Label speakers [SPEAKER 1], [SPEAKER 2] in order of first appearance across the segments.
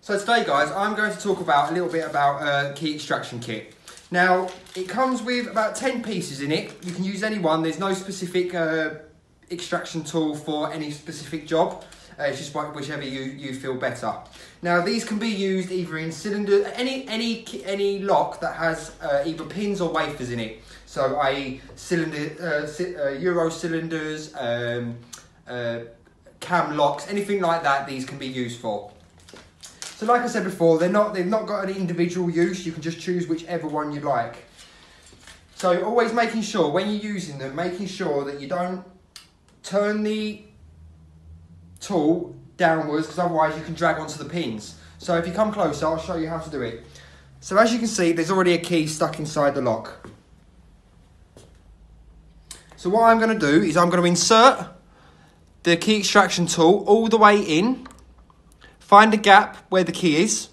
[SPEAKER 1] So today, guys, I'm going to talk about a little bit about key extraction kit. Now, it comes with about 10 pieces in it. You can use any one. There's no specific extraction tool for any specific job. It's just whichever you feel better. Now, these can be used either in cylinder, any lock that has either pins or wafers in it. So, i.e., Euro cylinders, cam locks, anything like that. These can be used for. So like I said before, they've not got an individual use. You can just choose whichever one you like. So always making sure when you're using them, making sure that you don't turn the tool downwards, because otherwise you can drag onto the pins. So if you come closer, I'll show you how to do it. So as you can see, there's already a key stuck inside the lock. So what I'm going to do is I'm going to insert the key extraction tool all the way in. Find a gap where the key is.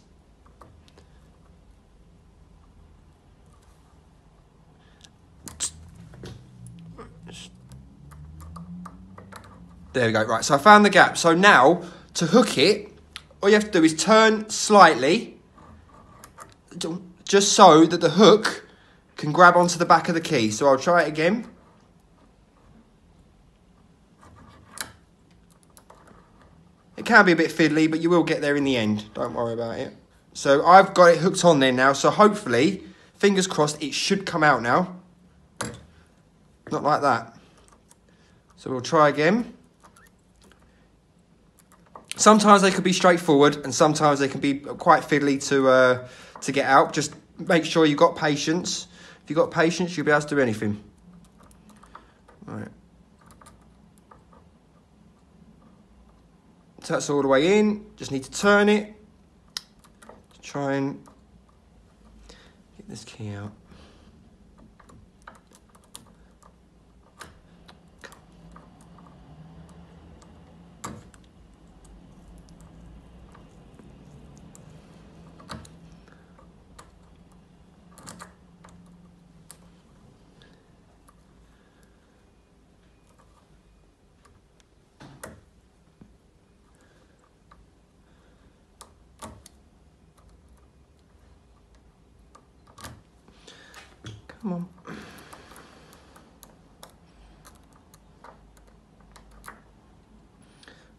[SPEAKER 1] There we go. Right, so I found the gap. So now, to hook it, all you have to do is turn slightly, just so that the hook can grab onto the back of the key. So I'll try it again. It can be a bit fiddly, but you will get there in the end. Don't worry about it. So I've got it hooked on there now. So hopefully, fingers crossed, it should come out now. Not like that. So we'll try again. Sometimes they can be straightforward, and sometimes they can be quite fiddly to get out. Just make sure you've got patience. If you've got patience, you'll be able to do anything. All right. So that's all the way in. Just need to turn it to try and get this key out. Come on.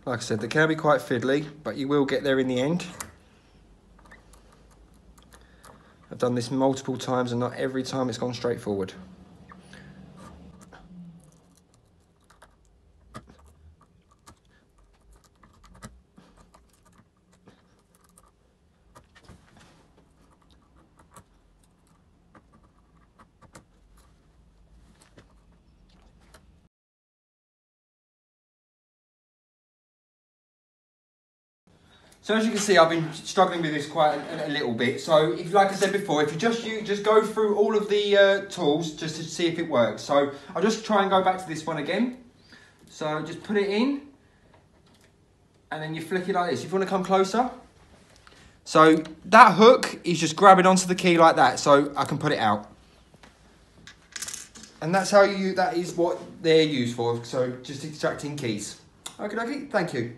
[SPEAKER 1] Like I said, they can be quite fiddly, but you will get there in the end. I've done this multiple times and not every time it's gone straight forward. So as you can see, I've been struggling with this quite a little bit. So, like I said before, if you just go through all of the tools just to see if it works. So I'll just try and go back to this one again. So just put it in, and then you flick it like this. If you want to come closer. So that hook is just grabbing onto the key like that, so I can put it out. And that's how that is what they're used for. So just extracting keys. Okay, thank you.